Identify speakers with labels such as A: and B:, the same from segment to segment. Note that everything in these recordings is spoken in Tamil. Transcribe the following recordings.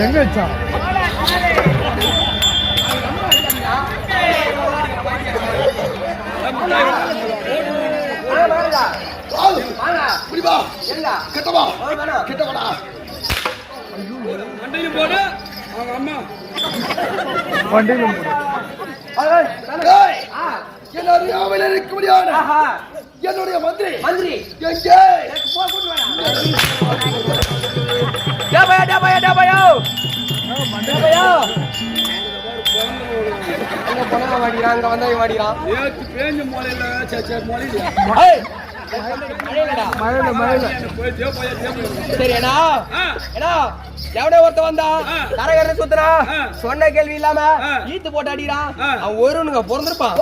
A: எங்க வச்சா வண்டியிலும் என்னுடைய மந்திரி மந்திரி அங்க வந்தா மாடிக்கிறான் சரி ஏன்னா எவனே ஒருத்த வந்தா கரகர சுத்துறா சொன்ன கேள்வி இல்லாம ஈத்து போட்டு அடிக்கிறான் அவன் ஒருவனுங்க பிறந்திருப்பான்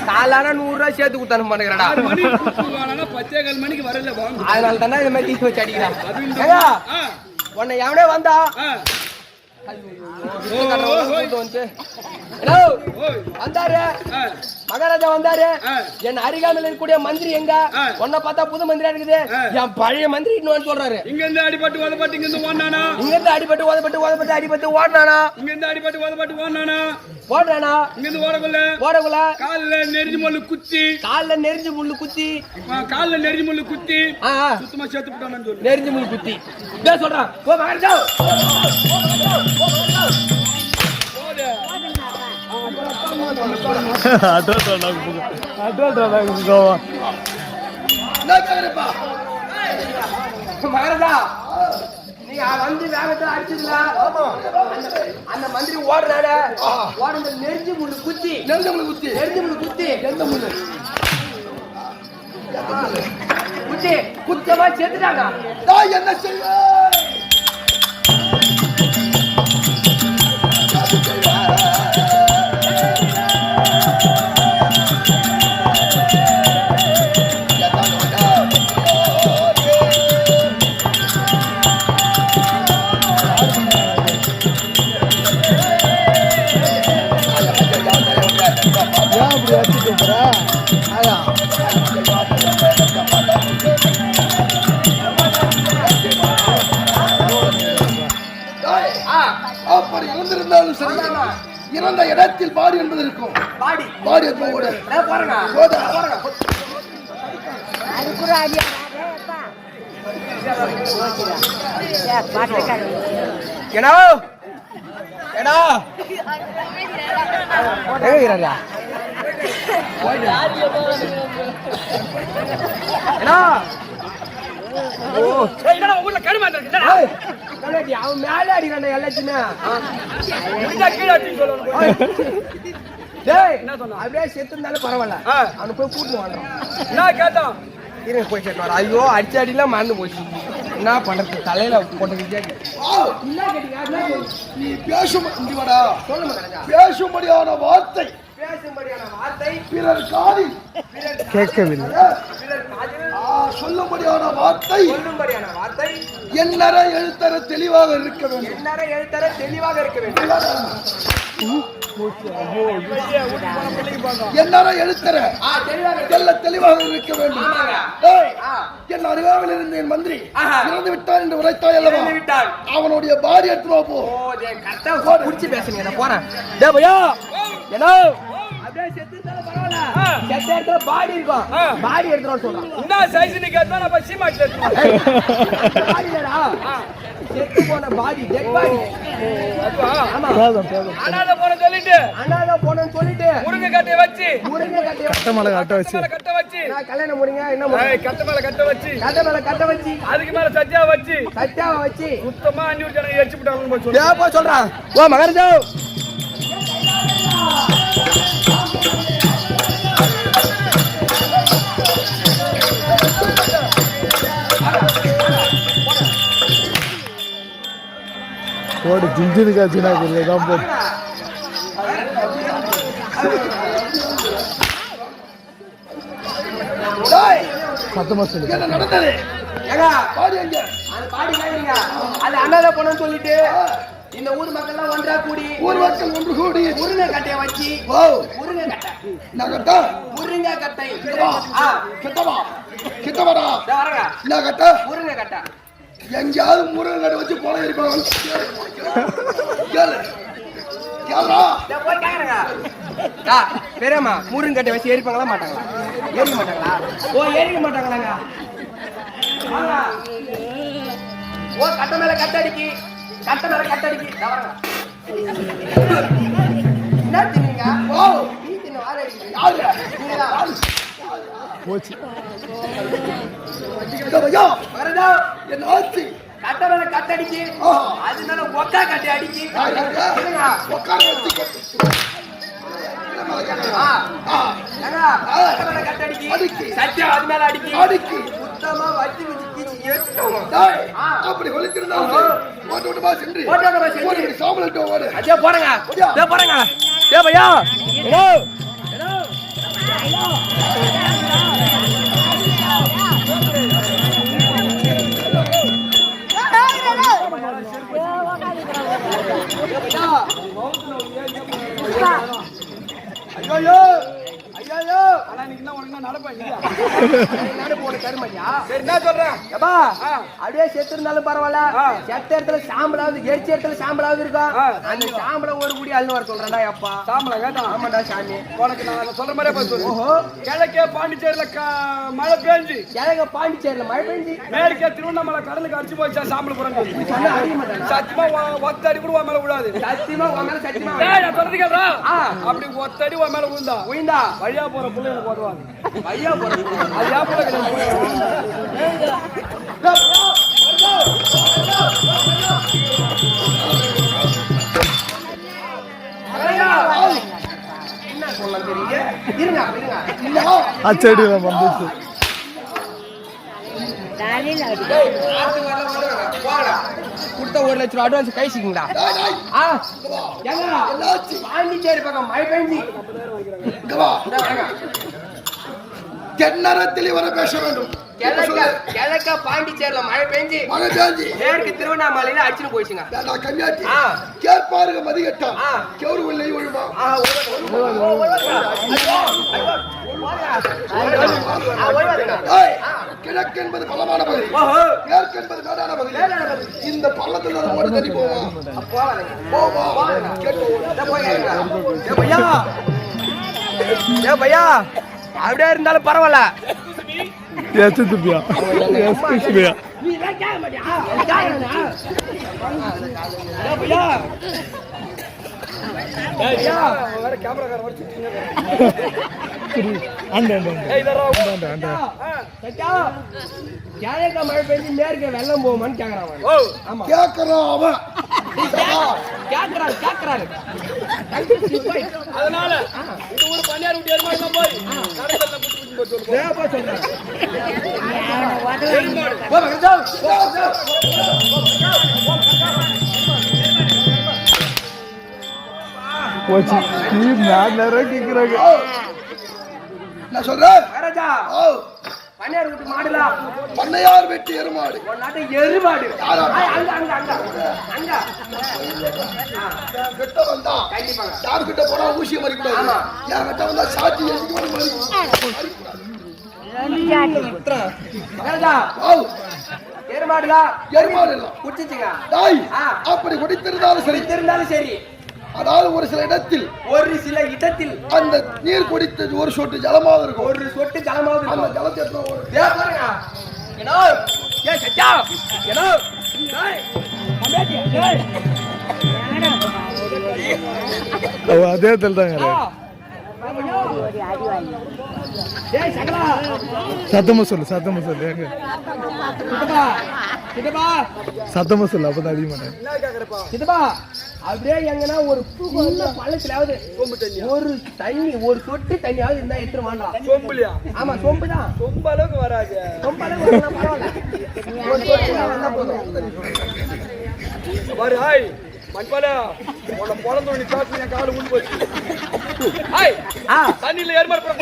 A: காலான 100 ரூபாய் சேர்த்து கொடுத்தானு மாட்டேங்கிறடா அதனால தானே இந்த மாதிரி தீசி வச்சு அடிக்கிறான் உன்னை எவனே வந்தா வந்தாரு மகாராஜா வந்தாரு என் அருகாமையில் இருக்கக்கூடிய மந்திரி எங்க உன்னை பார்த்தா புது மந்திரியா இருக்குது என் பழைய மந்திரி இன்னும் சொல்றாரு இங்க இருந்து அடிபட்டு ஓதப்பட்டு இங்க இருந்து ஓடுனானா இங்க இருந்து அடிபட்டு ஓதப்பட்டு ஓடுனானா இங்க இருந்து அடிபட்டு ஓதப்பட்டு ஓடுனானா ஓடுறானா இங்க இருந்து ஓடக்குள்ள கால்ல நெரிஞ்சு முள்ளு குத்தி சுத்தமா சேர்த்து போட்டானு சொல்லு நெரிஞ்சு முள்ளு குத்தி இதே சொல்றான் ஓ மகாராஜா மகாராஜா நீ வந்து வேகத்துல அடிச்சதுல அந்த மந்திரி ஓடுறாரு ஓடுற நெருஞ்சி முள்ளு குத்தி குத்தமா செத்துட்டாங்க என்ன செய்ய அப்படி இறந்திருந்தாலும் சரி இறந்த இடத்தில் பாடி என்பது இருக்கும் பாடி
B: என்னடா ஊர்ல கருமாந்திரம் இருக்குடா
A: அவன் மேலே அடிக்கிறான் எல்லாத்தையுமே
B: கீழே அடிச்சு சொல்லணும்
A: டேய் அப்படியே செத்து இருந்தாலும் பரவாயில்ல அவனை போய் கூட்டு வாங்குறான்
B: நான் கேட்டான்
A: இருங்க போய் கேட்டு வர ஐயோ அடிச்சு அடிலாம் மறந்து போச்சு என்ன பண்றது தலையில போட்டு
C: நீ பேசும்படியான வார்த்தை பிறர் காதில்
A: கேட்கவில்லை
C: சொல்லும்படியான வார்த்தை எண்ணற எழுத்தர தெளிவாக இருக்க வேண்டும் என்னார எழுத்தர தெளிவாக இருக்க வேண்டும் என் அருகாவில் இருந்த என் மந்திரி இறந்து விட்டார் என்று உரைத்தாய் அல்லவா அவனுடைய பாடி எடுத்துவா போ
A: குடிச்சு பேசுங்க போறேன் பாடி இருக்கும் பாடி எடுத்துறோம் சொல்றான் செத்து போன பாடி டெட் பாடி
B: அனாதை போன சொல்லிட்டு
A: முருங்கை கட்டைய வச்சு
C: கட்ட மேல கட்ட
B: வச்சு
A: நான் கல்யாணம் முடிங்க என்ன
B: கட்ட மேல
A: கட்ட வச்சு
B: அதுக்கு மேல சத்தியாவை வச்சு சுத்தமா அஞ்சு ஜனம் எரிச்சு விட்டாங்க
A: சொல்றான் ஓ மகராஜா
C: ஓடு ஜிஞ்சினு காட்சினா தான் போட்டு சத்தமா சொல்லு
A: என்ன நடந்தது பாடி எங்க பாடி கேக்குறீங்க அது அனாதை போனன்னு சொல்லிட்டு இந்த ஊர் மக்கள் எல்லாம் ஒன்றா கூடி
C: ஒன்று கூடி
A: முருங்கை கட்டைய வச்சு முருங்கை கட்டை
C: நகட்டா
A: முருங்கை கட்டை
C: கிட்டவரா
A: வரங்க
C: நகட்டா
A: முருங்கை கட்டை
C: எங்கேயாவது முருங்கை கடை வச்சு போல இருப்பாங்க
A: பெரியம்மா முருங்கட்டை வச்சு ஏறிப்பாங்களா மாட்டாங்களா ஏறிக்க மாட்டாங்களா ஓ ஏறிக்க மாட்டாங்களாங்க ஓ கட்ட மேல கட்டடிக்கி என்ன தின்னீங்க ஓ நீ தின்ன வார
C: போச்சு
A: என்ன ஆச்சு கட்ட மேல கட்டடிக்கி அது மேல ஒக்கா கட்டி அடிக்கி சத்தியம் அது மேல அடிக்கி சுத்தமா வச்சு
C: அப்படி ஒழித்திருந்தாலும்
A: போறங்க ஏ பையா ஐயோ ஐயோ
B: ஆனா நீ என்ன உனக்கு நடப்பா இல்லையா
A: நடு போன கருமையா
B: சரி என்ன சொல்றேன்
A: எப்பா அப்படியே செத்து இருந்தாலும் பரவாயில்ல செத்த இடத்துல சாம்பலாவது எரிச்ச இடத்துல சாம்பலாவது இருக்கும் அந்த சாம்பலை ஒரு குடி அள்ளு வர சொல்றேன்டா அப்பா
B: சாம்பலா கேட்டா
A: ஆமாண்டா சாமி
B: உனக்கு நான் சொல்ற மாதிரியே போய் சொல்லு கிழக்கே பாண்டிச்சேரியில மழை பெஞ்சு
A: கிழக்க பாண்டிச்சேரியில மழை பெஞ்சு
B: மேற்கே திருவண்ணாமலை கடலுக்கு அடிச்சு போயிச்சா சாம்பல் போறாங்க சத்தியமா ஒத்தடி கூட உன் மேல விடாது
A: சத்தியமா உன் மேல சத்தியமா
B: நான் சொல்றது கேள்றா அப்படி ஒத்தடி உன் மேல விழுந்தா வழியா போற பிள்ளைங்க போடுவாங்க
A: ஐயா
B: ஐயா போல
A: என்ன சொல்ல தெரியுங்க இருங்க
C: அச்சடி வந்துச்சு
A: கொடுத்த 1 லட்சம் ரூபாய் அட்வான்ஸ் கைசிங்களா பாண்டிச்சேரி பக்கம் மழை பெஞ்சு
C: தென்னரத்தில் வர பேச வேண்டும்
A: கிழக்க பாண்டிச்சேரியில மழை பெஞ்சு மேற்கு திருவண்ணாமலையில அடிச்சுட்டு போயிடுச்சுங்க
C: கன்னியாட்டி கேட்பாருங்க மதிகட்டா கெவுரு உள்ளே ஒழுவா கிழக்கு என்பது பலமான பகுதி மேற்கு என்பது மேடான பகுதி இந்த பள்ளத்துல ஓடி தண்ணி
A: பையா அப்படியே இருந்தாலும் பரவாயில்ல
B: வேற கேமராக்கார வச்சுட்டீங்க
A: கேரளா மழை பெஞ்சு மேற்க வெள்ளம் போகுமான்னு கேக்குறான். ஆமா
C: கேட்கறான் அவன்.
A: கேக்குறாரு.
B: அதனால இந்த ஊரு பணியார் விட்டு ஏறுமாடு தான் போய் நடக்கல குட்டி சொல்றேன்.
C: நான் சொல்றேன்
A: மகாராஜா பணியார் விட்டு மாடுல
C: பண்ணையார் வெட்டி எருமாடு
A: ஒரு நாட்டு எருமாடு
C: கிட்ட வந்தா யார் கிட்ட போனா ஊசியை மறிக்கூடாது. யார் கிட்ட வந்தா சாட்சி
A: எருமாடுலா
C: எருமாடு எல்லாம்
A: குடிச்சுங்க.
C: அப்படி குடித்திருந்தாலும் சரி அதாவது ஒரு சில இடத்தில் அந்த நீர் குடித்தது ஒரு சொட்டு ஜலமாவது இருக்கும்.
A: ஒரு சொட்டு ஜலமாவது
C: அந்த ஜலத்தை எத்தனை வரும்?
D: அதே தாங்க சத்தமா சொல்லு எங்க சத்தமா சொல்லு அப்பதான் அதிகமா
A: அப்படியே எங்கன்னா ஒரு பள்ளத்திலாவது ஒரு தண்ணி ஒரு சொட்டு தண்ணியாவது இருந்தா எடுத்துட்டு வாங்கலாம்.
B: சொம்புலியா?
A: ஆமா சொம்புதான்.
B: சொம்பு அளவுக்கு வராது.
A: சொம்பு அளவுக்கு வரலாம், பரவாயில்ல. ஒரு சொட்டு வந்தா போதும்.
B: பாரு ஹாய் மண்பால உன பொழந்து நீ காசு என் கால உண்டு போச்சு. ஹாய் தண்ணியில ஏறுமாறு போற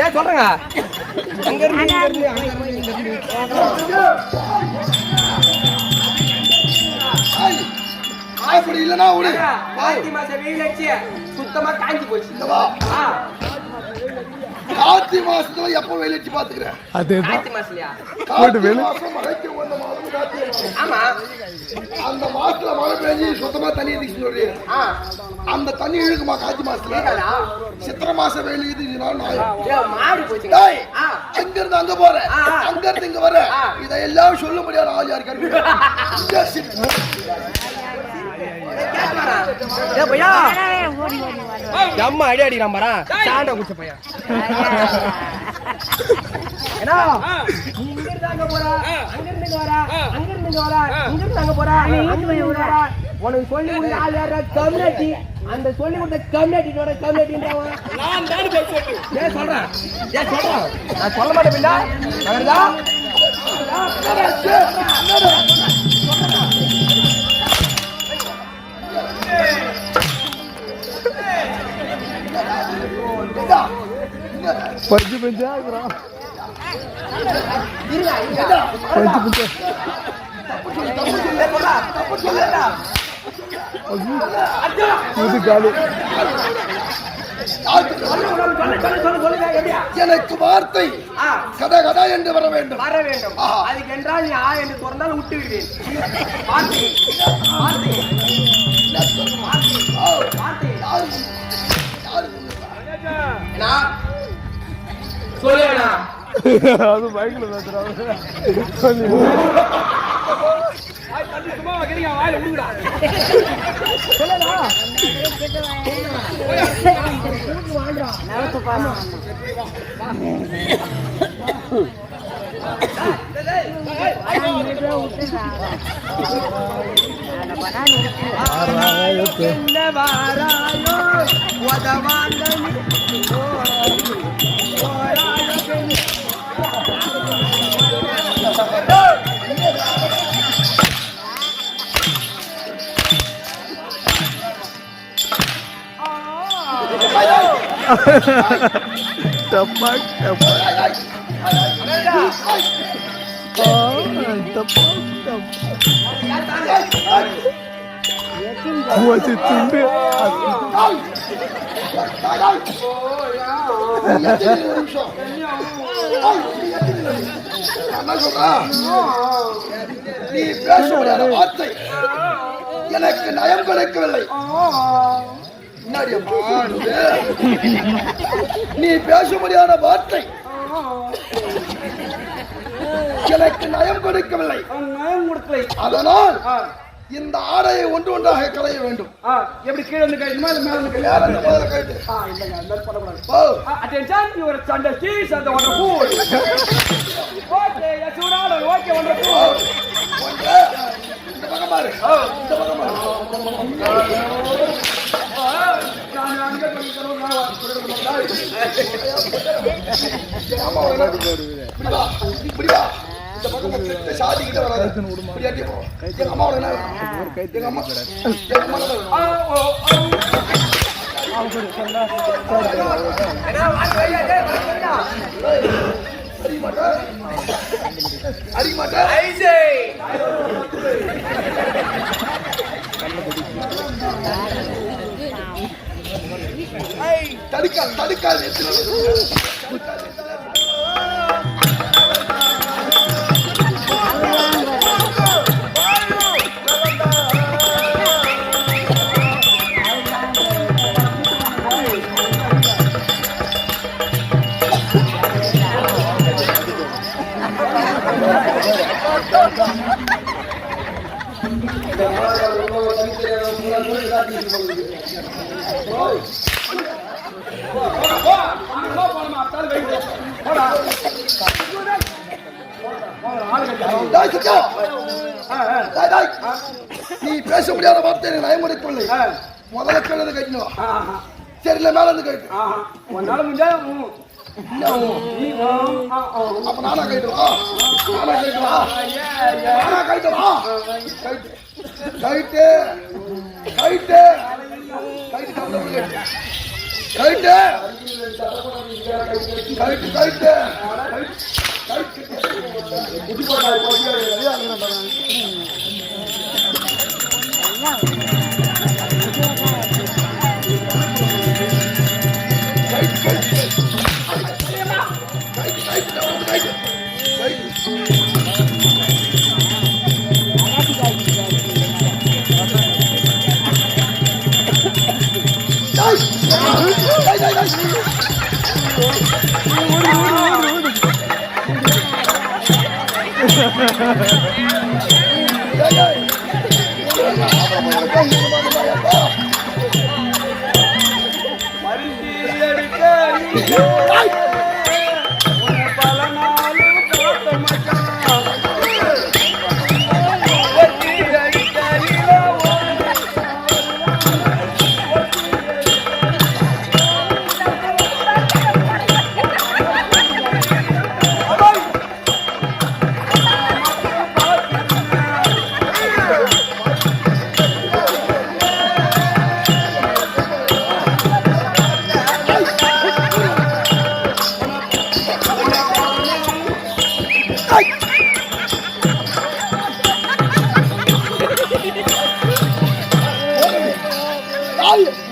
A: ஏன் சொல்றேங்க அங்க இருந்து
C: அப்படி இல்லனா விடு.
A: கார்த்தி மாசம் வெயில் அடிச்சு சுத்தமா காஞ்சி போச்சு.
C: கார்த்தி மாசத்துல எப்ப வெயில் அடிச்சு பாத்துக்கிறேன்.
A: கார்த்தி மாசம்லயா? ஆமா
C: அந்த மாசத்துல மழை பெஞ்சு சுத்தமா தண்ணி இருந்துச்சு சொல்லி அந்த தண்ணி இழுக்குமா கார்த்தி மாசத்துல? சித்திரை மாசம் வெயில்
A: மாடு போச்சு.
C: அங்க இருந்து அங்க போற, அங்க இருந்து இங்க வர, இதெல்லாம் சொல்ல முடியாத ஆள் யாருக்கு?
A: அம்மா அடி அடிக்கிறான் பாரா சாண்டா குடிச்ச பையன். ஏன்னா நீ இங்க இருந்து அங்க போற, அங்க இருந்து இங்க வர, அங்க இருந்து இங்க வர, இங்க இருந்து அங்க போற, அங்க இருந்து இங்க வர. உனக்கு சொல்லி கொடுத்த ஆள் யாரா? கம்யூனிட்டி. அந்த சொல்லி கொடுத்த கம்யூனிட்டியோட கம்யூனிட்டின்றவன்
B: நான் தான் போய் சொல்லு.
A: ஏன் சொல்றேன் நான் சொல்ல மாட்டேன் பின்னா நகர்தா
D: பஞ்சு பஞ்சா
C: எனக்கு வார்த்தை கதா கதா என்று வர வேண்டும்.
A: அதுக்கு என்றால் நீ என்று சொன்னால் விட்டு விடுவேன்.
D: அது பைக்ல
B: சும்மா வைக்கிறீங்க வாயில விடுங்கடா.
D: டப்பாக் டப்பாக் வச்சு துண்டு
C: நீ பேச முடியாத வார்த்தை எனக்கு நயம் கிடைக்கவில்லை. நீ பேச முடியாத வார்த்தை எனக்கு நயம் கொடுக்கவில்லை. அதனால் இந்த ஆடையை ஒன்றாக களைய வேண்டும்.
B: எப்படி கீழே இருந்து கழிக்குமா இல்ல மேல இருந்து
C: மேல இருந்து முதல்ல கழட்டு.
B: இல்லங்க அந்த மாதிரி பண்ணக்கூடாது.
C: ஓ
B: அட்டென்ஷன் யுவர் சண்டர் சீஸ் அந்த வண்டர்ஃபுல். ஓகே யசுரால ஓகே வண்டர்ஃபுல்.
C: ஒன்று இந்த பக்கம் பாரு. இந்த பக்கம் பாரு.
B: நான் அங்க போய் தரணும்
C: ஆமா இப்படி வா. இப்படி வா. இந்த பக்கம் கிட்ட சாதி கிட்ட வராத. இப்படி அடி போ. எங்க அம்மாவோட என்ன? எங்க அம்மா. அடிக்க மாட்டேன். தடுக்காது. நீ பேச முடியாத வார்த்தை நயமுறை கொள்ளை. முதல்ல கழுத கட்டணும். சரி இல்ல மேல இருந்து கட்டு. அப்ப நானா கட்டுவா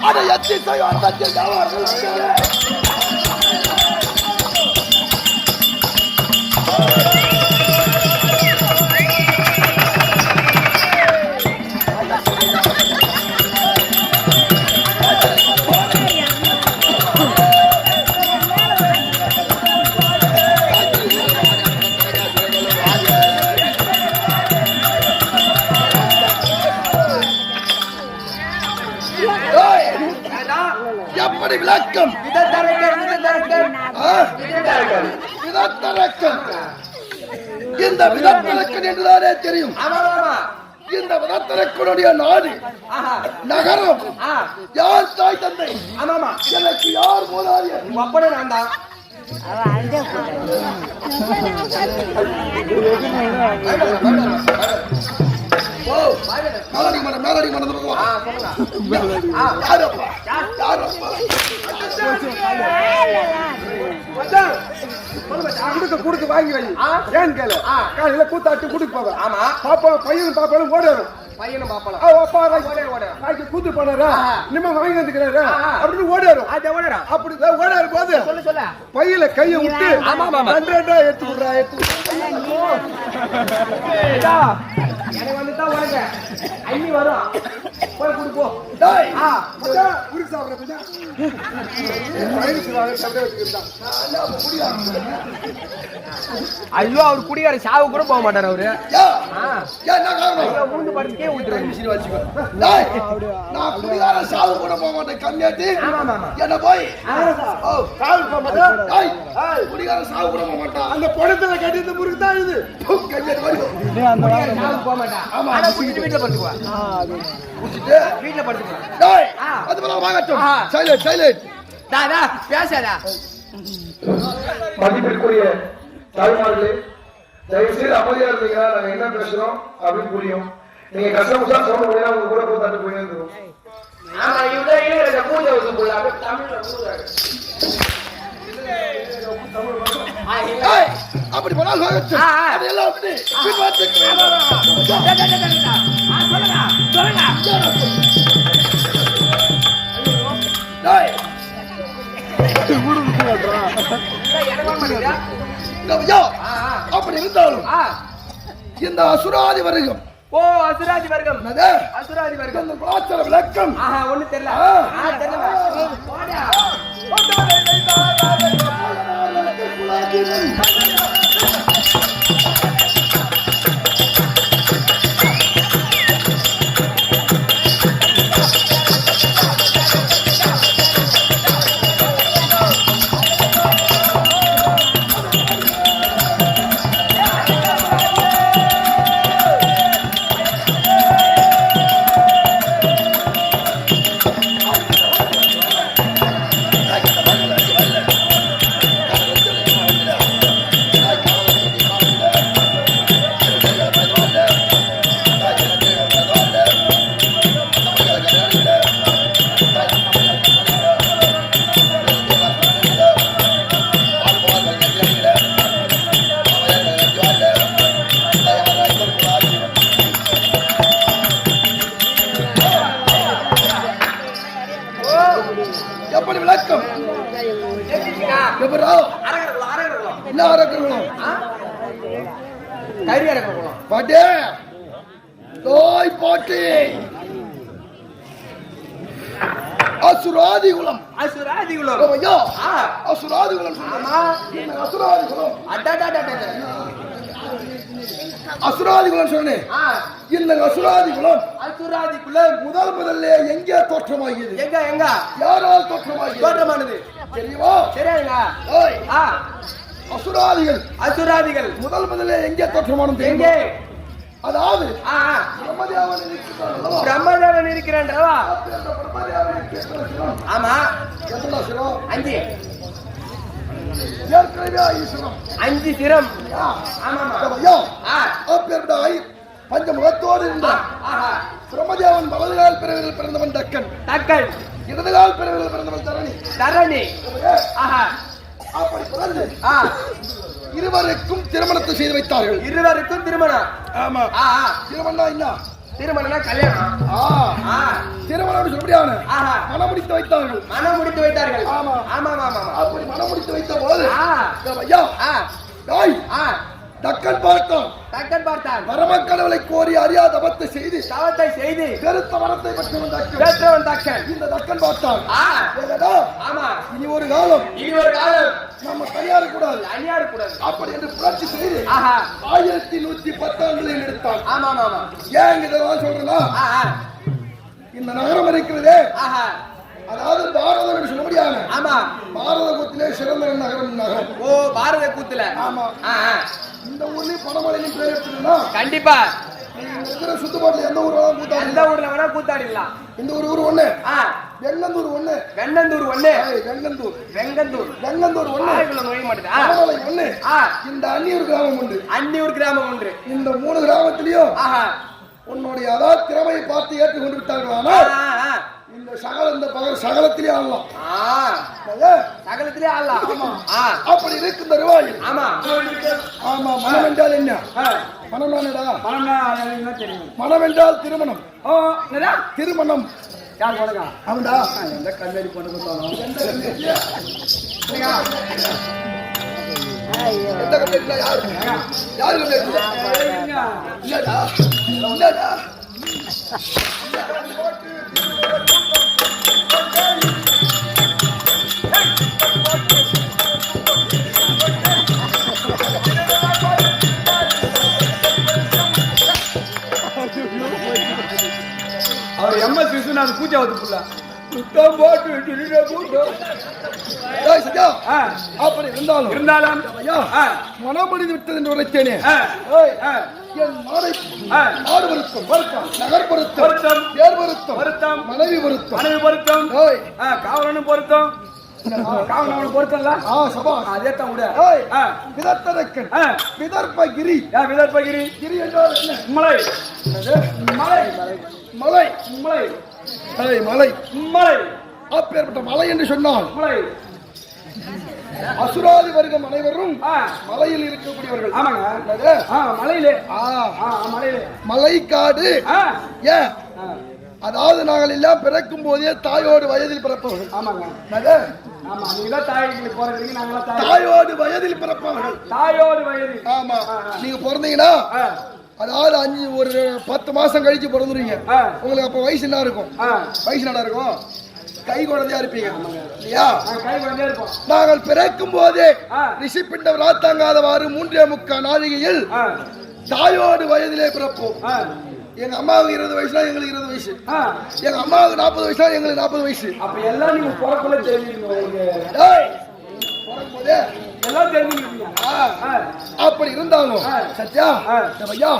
C: அதை எத்தி செய்வார். எப்படி விளக்கம்? இந்த விதத்தரக்கன் என்றுதானே தெரியும். இந்த விதத்தரக்கனுடைய நாடு நகரம் யார் தாய் தந்தை? எனக்கு யார் மூதாதையர்?
A: அப்படி நான் தான்
C: மேலடி மனது யாரப்பா
B: குடுக்க வாங்கி வை. ஏன் கேளு, காலையில கூத்தாட்டு குடுக்க போவேன். ஆமா பாப்பா பையனும் பாப்பாலும் ஓடுறோம்.
A: பையனும் பாப்பாலும்
B: கூத்து போனாரா நிம்ம வாங்கி வந்துக்கிறாரு அப்படின்னு ஓடுறோம். அப்படிதான் ஓடாரு போது பையில கையை விட்டு ரெண்டா எடுத்து விடுறா.
A: எனக்கு வந்துதான் வருவாங்க அண்ணி வரும் போய் கூட்டு போ
C: டேய்
A: ஆ
C: மச்சான் குடிச்சு சாப்பிடுற பின்ன
A: ஐயோ அவர் குடிகார சாவு கூட போக மாட்டார் அவரு
C: யா யா என்ன காரணம்
A: ஐயோ மூந்து படுத்துக்கே ஊத்துறாரு
C: டேய் நான் குடிகார சாவு கூட போக மாட்டேன் கம்மியாட்டி
A: ஆமா
C: என்ன போய் ஓ
A: சாவு போக மாட்டார்
C: டேய் குடிகார சாவு கூட போக மாட்டான் அந்த பணத்துல கட்டிட்டு முறுக்கு தான் இது கம்மியாட்டி வரும்
A: குடிகார சாவு போக மாட்டான்
C: ஆமா.
A: ஆனா குடிச்சிட்டு வீட்டுல படுத்துக்குவா
C: குடிச்சிட்டு
A: வீட்டுல படுத்துக்குவா
C: டேய் அது போல வாங்கட்டும் சைலண்ட் சைலண்ட்
A: டா பேசாதா
B: மதிப்பிற்குரிய தாய்மார்களே தயவு செய்து அமைதியா இருந்தீங்கன்னா நாங்க என்ன பேசுறோம் அப்படின்னு புரியும். நீங்க கஷ்டப்பட்டா சொல்ல முடியாது உங்க கூட போய் தட்டு போயிருந்துரும்.
A: ஆமா இவரே இந்த பூஜை வந்து போல அப்படியே தமிழ்ல ஊதுறாரு
C: டேய் அப்படி போனால் வாங்கட்டும் அது எல்லாம் அப்படி பின்வாட்டுக்கு டேய் ஐயோ அப்படி இருந்தாலும் இந்த அசுராதி வருகம்
A: ஓ அசுராதி வர்க்கம்
C: என்னது
A: அசுராதி வர்க்கம்
C: இந்த கலாச்சார விளக்கம்
A: ஆஹா ஒண்ணு தெரியல தெரியல போடா
C: எப்படி விளக்கம் எப்படா என்ன அரக்கணும்
A: கறி அடக்கலாம்
C: பாட்டே தோய் பாட்டி அசுராதி குலம்
A: அசுராதி குலம்
C: ஐயா அசுராதி குலம்
A: ஆமா
C: இந்த அசுராதி குலம்
A: அடடடடட
C: அசுராதி குலம் சொன்னேன் இந்த அசுராதி குலம்
A: அசுராதி குலம்
C: முதல்ல எங்கே தோற்றமாகியது
A: எங்க
C: யாரால் தோற்றமாகியது
A: தோற்றமானது
C: தெரியுமா
A: சரியாங்க
C: ஓய் அசுராதிகள்
A: அசுராதிகள்
C: முதல்ல எங்கே தோற்றமானது
A: எங்கே
C: அதாவது பிரம்மதேவன் இருக்கிறான் அல்லவா?
A: பிரம்மதேவன் இருக்கிறான்றவா
C: அந்த பிரம்மதேவனுக்கு எத்தனை சிரம்?
A: ஆமா
C: எத்தனை சிரம்?
A: 5
C: ஏற்கனவே 5 சிரம்.
A: 5 சிரம்
C: ஆ.
A: ஆமாமா
C: ஐயா,
A: ஆ
C: அப்பேற்பட்ட பஞ்சமுகத்தோடு இருந்தான்
A: ஆஹா
C: பிரம்மதேவன் வலதுகால் பிறவியில் பிறந்தவன் தக்கன்
A: தக்கன்
C: இடதுகால் பிறவியில் பிறந்தவன் தரணி
A: தரணி ஆஹா
C: அப்படி பிறந்து
A: ஆ
C: இருவருக்கும் திருமணத்தை செய்து வைத்தார்கள்
A: இருவருக்கும் திருமணம்
C: ஆமா திருமணம்னா என்ன
A: திருமணம்னா கல்யாணம்
C: ஆ திருமணம் சொல்லியான
A: ஆஹா
C: மனம் முடித்து வைத்தார்கள்
A: மனம் முடித்து வைத்தார்கள்
C: ஆமா
A: ஆமா ஆமா
C: அப்படி மனம் முடித்து வைத்த போது ஐயா
A: ஆ
C: டாய்
A: ஆ
C: தக்கன் பார்த்தான்
A: தக்கன் பார்த்தான்
C: பரமக்கடவுளை கோரி அறியாத தவத்தை செய்து
A: தவத்தை செய்து
C: பெருத்த வரத்தை பெற்றவன் தக்கன்
A: பெற்றவன் தக்கன்
C: இந்த தக்கன் பார்த்தான்
A: ஆ
C: ஏகடா,
A: ஆமா
C: இனி ஒரு காலம்
A: இனி ஒரு காலம்
C: நம்ம தனியார கூடாது
A: அநியாரு கூடாது
C: அப்படி என்று புரட்சி செய்து
A: ஆஹா
C: 1110 எடுத்தான்
A: ஆமா ஆமா
C: ஏன் இதெல்லாம் சொல்றேன்னா
A: ஆஹா
C: இந்த நகரம் இருக்கிறதே
A: ஆஹா
C: அதாவது பாரதம் என்று சொல்ல முடியாது
A: ஆமா
C: பாரதத்திலே சிறந்த நகரம் நகரம்
A: ஓ பாரத கூத்துல
C: ஆமா
A: ஆ
C: இந்த ஊர்லயும் பணமழையும் பேர் எடுத்துக்கணும்னா
A: கண்டிப்பா
C: நீங்க இருக்கிற சுத்துப்பாட்டுல எந்த ஊராலும் கூத்தாடி
A: எந்த ஊர்ல வேணா கூத்தாடிடலாம்
C: இந்த ஊர் ஒண்ணு
A: ஆ
C: வெள்ளந்தூர் ஒண்ணு
A: வெண்ணந்தூர் ஒண்ணு
C: வெள்ளந்தூர்
A: வெங்கந்தூர்
C: வெள்ளந்தூர் ஒண்ணு
A: ஆய்க்குள்ள நுழைய மாட்டேதா
C: பணமலை ஒண்ணு
A: ஆ
C: இந்த அந்நியூர் கிராமம் உண்டு
A: அன்னியூர் கிராமம் ஒன்று
C: இந்த 3 கிராமத்திலயும்
A: ஆஹா
C: உன்னுடைய அதாவது திறமையை பார்த்து ஏற்றுக்கொண்டு விட்டார்கள்
A: ஆ,
C: ஆனால்
A: ஆ,
C: இந்த பகல் சகலத்திலே ஆடலாம்
A: ஆ. சகலத்திலே ஆடலாம் ஆ
C: அப்படி இருக்கு இந்த ரிவாயில்
A: ஆமா
C: ஆமா மனம் என்றால் என்ன
A: ஆ.
C: மனம் தானடா
A: பணம்னா என்ன தெரியும்
C: மனம் என்றால் திருமணம்
A: ஓ என்னடா
C: திருமணம்
A: யார் போடுங்க
C: அவன்டா
A: எந்த கண்ணாடி போட்டு கொடுத்தாலும்
C: எந்த கண்ணு யாரு யாரு கண்ணு இல்லடா இல்லடா
E: அவர் எம்எஸ் விஸ்வநாத் பூஜை வந்து புள்ள சுத்தம் போட்டு
C: அப்படி இருந்தாலும்
E: இருந்தாலும்
C: மனமடிந்து விட்டது என்று உரைத்தேனே என் நாடு வருத்தம் நகர் பொருத்தம் பேர் பொருத்தம் மனைவி பொருத்தம்
E: காவலனும் பொருத்தம் காவலனும் பொருத்தம்ல அதே தான் விட
C: விதர்த்தரக்கன் விதர்ப்பகிரி
E: விதர்ப்பகிரி
C: கிரி என்றால் என்ன?
E: மலை மலை
C: மலை
E: மலை
C: மலை
E: மலை
C: அப்பேற்பட்ட மலை என்று சொன்னால்
E: மலை
C: அசுராதி வர்க்கம் அனைவரும் மலையில் இருக்கக்கூடியவர்கள்.
E: ஆமாங்க மலையிலே மலையிலே
C: மலைக்காடு ஏன் அதாவது நாங்கள் எல்லாம் பிறக்கும் போதே தாயோடு வயதில் பிறப்பவர்கள்.
E: ஆமாங்க ஆமா நீங்க தாய்க்கு போறீங்க நாங்க
C: தாயோடு வயதில் பிறப்பவர்கள்.
E: தாயோடு வயதில்
C: ஆமா நீங்க பிறந்தீங்கன்னா அதாவது 10 மாசம் கழிச்சு பிறந்துருவீங்க. உங்களுக்கு அப்ப வயசு என்ன இருக்கும்? வயசு என்ன இருக்கும்? கை குழந்தையா இருப்பீங்க இல்லையா?
E: கை குழந்தையா இருப்போம்.
C: நாங்கள் பிறக்கும் போதே ரிஷிப்பிண்டம் ராத்தாங்காதவாறு 3.25 நாழிகையில் தாயோடு வயதிலே பிறப்போம். எங்க அம்மாவுக்கு 20 வயசுனா எங்களுக்கு 20 வயசு, எங்க அம்மாவுக்கு 40 வயசுனா எங்களுக்கு 40 வயசு.
E: அப்ப எல்லாம் நீங்க பிறக்குள்ள தெரிஞ்சுக்கணும். எல்லாம் தெரிஞ்சுக்கிட்டீங்க.
C: அப்படி இருந்தாலும் சத்யா ஐயா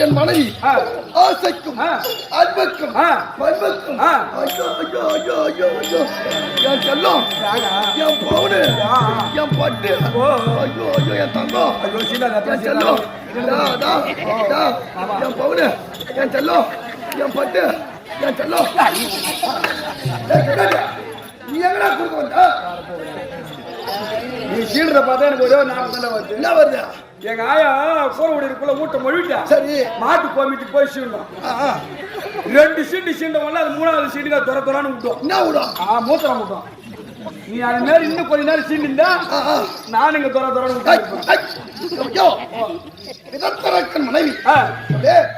C: என் மனைவி ஆசைக்கும் அன்புக்கும் பண்புக்கும் ஐயோ ஐயோ ஐயோ ஐயோ ஐயோ என் செல்லம் என் பவுனு என் பட்டு ஐயோ ஐயோ என் தங்கம் என் செல்லம் என் பவுனு என் செல்லம் என் பட்டு என் செல்லம் நீ எங்கடா கொடுக்க வந்த?
E: நீ சீடுற பார்த்தா எனக்கு ஒரே ஞாபகம் வருது.
C: என்ன வருது?
E: எங்க ஆயா கூறவுடைய இருக்குள்ள மூட்டை மொழிட்டா.
C: சரி
E: மாட்டு கோமிட்டு போய் சீண்டோம். 2 சீண்டு சீண்டவங்கள அது 3வது சீண்டுல துரத்துறான்னு விட்டோம்.
C: என்ன விடும்?
E: மூத்திரம் விட்டோம். நீ அது மாதிரி இன்னும் கொஞ்ச நேரம் சீண்டிருந்தா நான் இங்க துரத்துறான்னு விட்டோம்.
C: விதத்தரக்கன் மனைவி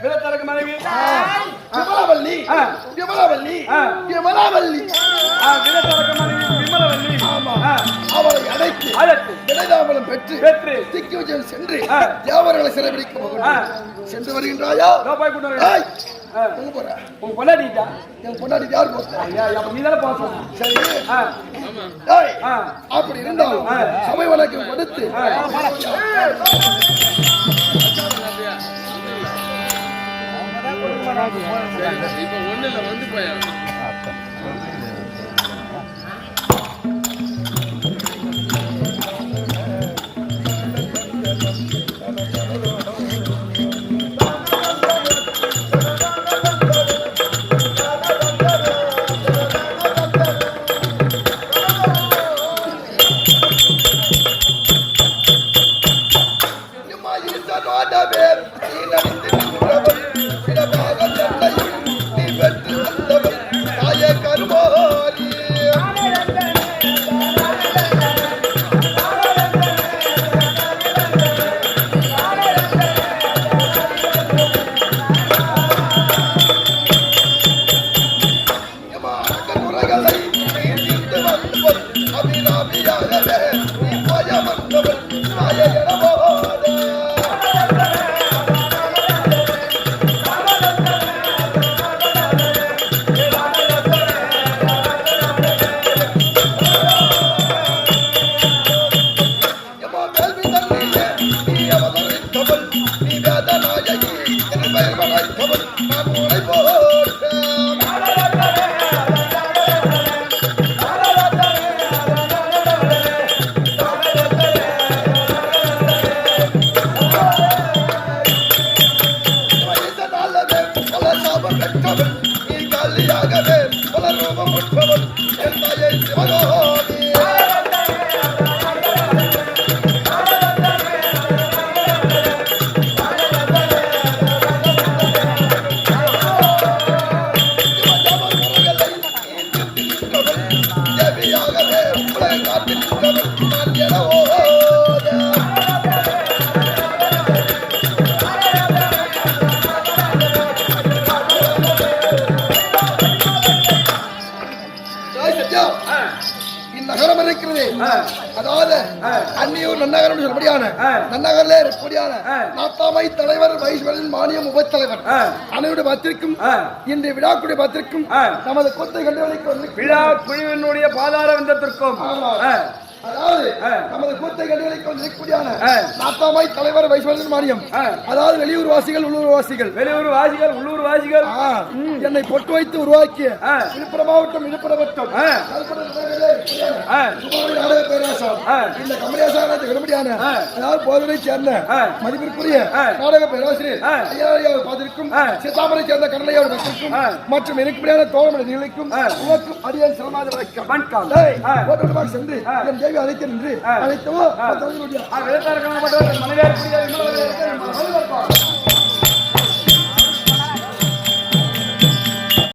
E: விதத்தரக்கு மனைவி
C: விமலவல்லி விமலவல்லி விமலவல்லி
E: விதத்தரக்கு மனைவி விமலவல்லி.
C: அவளை அழைத்து விளைதாமலம் பெற்று திக்கி விஜயம் சென்று தேவர்களை சிறைபிடிக்க போகிறோம். சென்று வருகின்றாயா?
E: போய் கொண்டு
C: உன் பொண்டாட்டிட்டா? என் பொண்டாட்டி யாரு போட்டா?
E: நீ தானே போச.
C: சரி அப்படி இருந்தாலும் சபை வழக்கம் கொடுத்து
F: இப்ப ஒண்ணுல வந்து போயா
C: அதாவது அந்நியூர் நன்னகரம் சொல்லபடியான நன்னகரிலே இருக்கக்கூடியான நாட்டாமை தலைவர் வைஸ்வரன் மானியம் உபத்தலைவர் அனைவருடைய பத்திரிக்கும் இன்றைய விழாக்குடைய பத்திரிக்கும் நமது கொத்தை கண்டுகளிக்க
E: விழா குழுவினுடைய பாதார வந்தத்திற்கும்
C: அதாவது நமது கூத்தை கண்டுகளிக்க இருக்கக்கூடியான நாட்டாமை தலைவர் வைஸ்வரன் மானியம் அதாவது வெளியூர் வாசிகள் உள்ளூர் வாசிகள்
E: வெளியூர் வாசிகள் உள்ளூர் வாசிகள்
C: என்னை பொட்டு வைத்து உருவாக்கிய விழுப்புரம் மாவட்டம் விழுப்புரம் வட்டம் நாடக பேராசம் இந்த கமலியாசாரத்தை விடுபடியான அதாவது போதனை சேர்ந்த மதிப்பிற்குரிய நாடக பேராசிரியர் ஐயாவை பார்த்திருக்கும் சித்தாமரை சேர்ந்த கடலையோட பத்திற்கும் மற்றும் எனக்குடியான தோழமை நிலைக்கும் உனக்கும் அடியான் சிரமாத வணக்கம் சென்று என் தேவி அழைத்து நின்று அழைத்தவோ
E: மனைவியார்